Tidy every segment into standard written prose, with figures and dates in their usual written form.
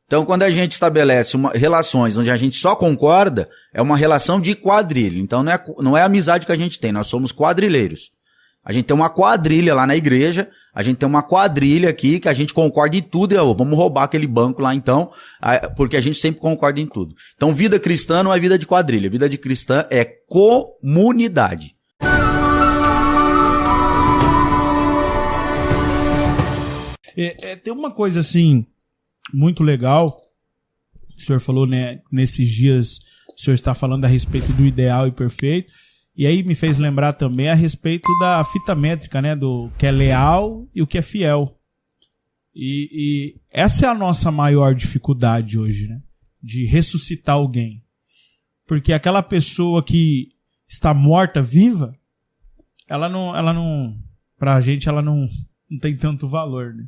Então, quando a gente estabelece relações onde a gente só concorda, é uma relação de quadrilha. Então, não é a amizade que a gente tem, nós somos quadrilheiros. A gente tem uma quadrilha lá na igreja, a gente tem uma quadrilha aqui que a gente concorda em tudo. Vamos roubar aquele banco lá então, porque a gente sempre concorda em tudo. Então, vida cristã não é vida de quadrilha. Vida de cristã é comunidade. Tem uma coisa assim muito legal, o senhor falou, né, nesses dias o senhor está falando a respeito do ideal e perfeito, e aí me fez lembrar também a respeito da fita métrica, né, do que é leal e o que é fiel. E essa é a nossa maior dificuldade hoje, né, de ressuscitar alguém. Porque aquela pessoa que está morta, viva, ela não pra gente ela não tem tanto valor, né?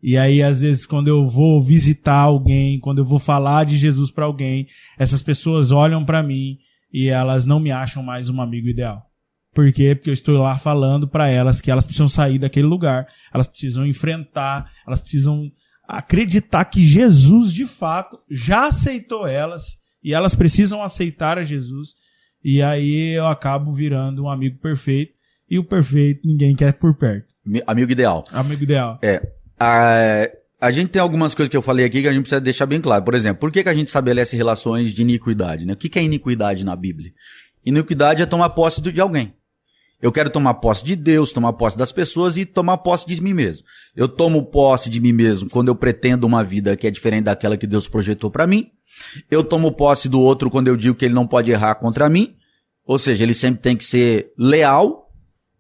E aí, às vezes, quando eu vou visitar alguém, quando eu vou falar de Jesus para alguém, essas pessoas olham para mim e elas não me acham mais um amigo ideal. Por quê? Porque eu estou lá falando para elas que elas precisam sair daquele lugar, elas precisam enfrentar, elas precisam acreditar que Jesus, de fato, já aceitou elas e elas precisam aceitar a Jesus. E aí eu acabo virando um amigo perfeito, e o perfeito ninguém quer por perto. Amigo ideal. Amigo ideal. A gente tem algumas coisas que eu falei aqui que a gente precisa deixar bem claro. Por exemplo, por que a gente estabelece relações de iniquidade, né? O que é iniquidade na Bíblia? Iniquidade é tomar posse de alguém. Eu quero tomar posse de Deus, tomar posse das pessoas e tomar posse de mim mesmo. Eu tomo posse de mim mesmo quando eu pretendo uma vida que é diferente daquela que Deus projetou para mim. Eu tomo posse do outro quando eu digo que ele não pode errar contra mim. Ou seja, ele sempre tem que ser leal,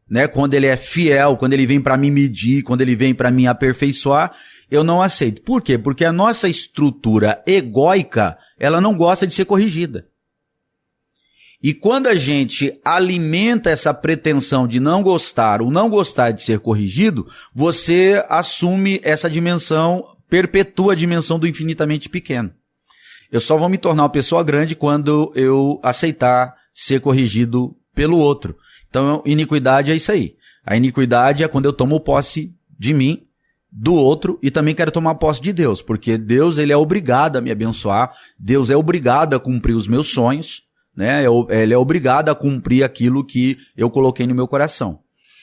né? Quando ele é fiel, quando ele vem para me medir, quando ele vem para me aperfeiçoar, eu não aceito. Por quê? Porque a nossa estrutura egóica, ela não gosta de ser corrigida. E quando a gente alimenta essa pretensão de não gostar ou não gostar de ser corrigido, você assume essa dimensão, perpetua a dimensão do infinitamente pequeno. Eu só vou me tornar uma pessoa grande quando eu aceitar ser corrigido pelo outro. Então, iniquidade é isso aí. A iniquidade é quando eu tomo posse de mim, do outro, e também quero tomar posse de Deus, porque Deus, ele é obrigado a me abençoar, Deus é obrigado a cumprir os meus sonhos, né? Ele é obrigado a cumprir aquilo que eu coloquei no meu coração.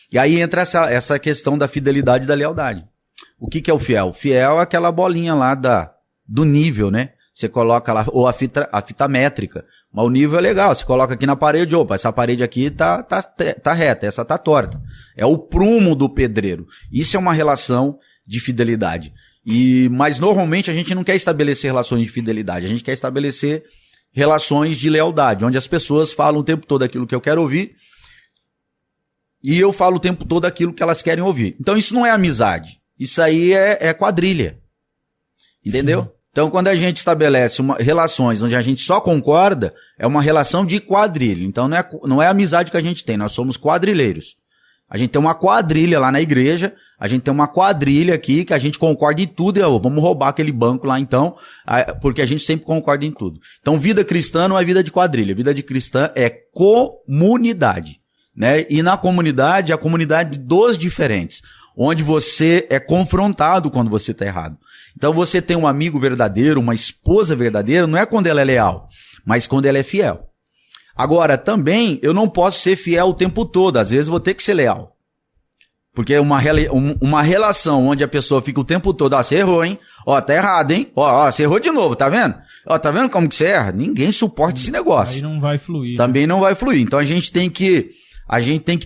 E aí entra essa questão da fidelidade e da lealdade. O que é o fiel? Fiel é aquela bolinha lá do nível, né? Você coloca lá, ou a fita métrica. Mas o nível é legal, você coloca aqui na parede, opa, essa parede aqui tá reta, essa tá torta. É o prumo do pedreiro. Isso é uma relação de fidelidade. Mas normalmente a gente não quer estabelecer relações de fidelidade, a gente quer estabelecer relações de lealdade, onde as pessoas falam o tempo todo aquilo que eu quero ouvir e eu falo o tempo todo aquilo que elas querem ouvir. Então isso não é amizade, isso aí é quadrilha. Entendeu? Sim. Então, quando a gente estabelece relações onde a gente só concorda, é uma relação de quadrilha. Então, não é a amizade que a gente tem, nós somos quadrilheiros. A gente tem uma quadrilha lá na igreja, a gente tem uma quadrilha aqui que a gente concorda em tudo. Vamos roubar aquele banco lá então, porque a gente sempre concorda em tudo. Então, vida cristã não é vida de quadrilha. Vida de cristã é comunidade, né? E na comunidade, a comunidade dos diferentes, onde você é confrontado quando você está errado. Então você tem um amigo verdadeiro, uma esposa verdadeira, não é quando ela é leal, mas quando ela é fiel. Agora, também, eu não posso ser fiel o tempo todo, às vezes vou ter que ser leal. Porque uma relação onde a pessoa fica o tempo todo, você errou, hein? Tá errado, hein? Você errou de novo, tá vendo? Tá vendo como que você erra? Ninguém suporta esse negócio. Aí não vai fluir. Também não vai fluir. Então a gente tem que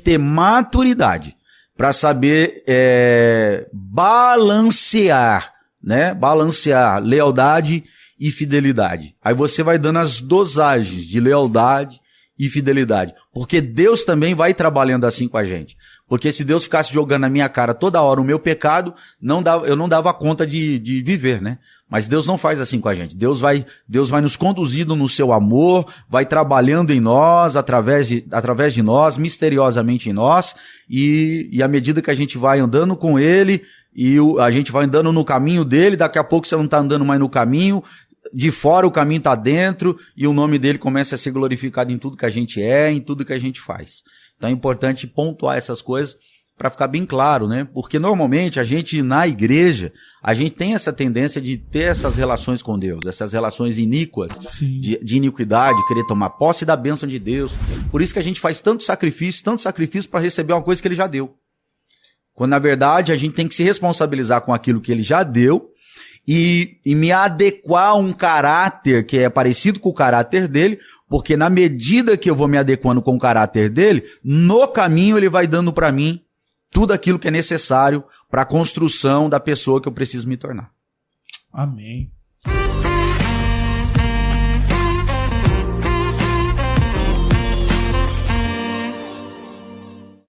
ter maturidade para saber balancear, né? Balancear lealdade e fidelidade. Aí você vai dando as dosagens de lealdade e fidelidade. Porque Deus também vai trabalhando assim com a gente. Porque se Deus ficasse jogando na minha cara toda hora o meu pecado, eu não dava conta de viver, né? Mas Deus não faz assim com a gente. Deus vai nos conduzindo no seu amor, vai trabalhando em nós, através de nós, misteriosamente em nós, e à medida que a gente vai andando com Ele, e a gente vai andando no caminho dele, daqui a pouco você não está andando mais no caminho, de fora o caminho está dentro, e o nome dele começa a ser glorificado em tudo que a gente é, em tudo que a gente faz. Então é importante pontuar essas coisas para ficar bem claro, né? Porque normalmente a gente, na igreja, a gente tem essa tendência de ter essas relações com Deus, essas relações iníquas, de iniquidade, querer tomar posse da bênção de Deus. Por isso que a gente faz tanto sacrifício para receber uma coisa que ele já deu. Quando, na verdade, a gente tem que se responsabilizar com aquilo que ele já deu e me adequar a um caráter que é parecido com o caráter dele, porque na medida que eu vou me adequando com o caráter dele, no caminho ele vai dando para mim tudo aquilo que é necessário para a construção da pessoa que eu preciso me tornar. Amém.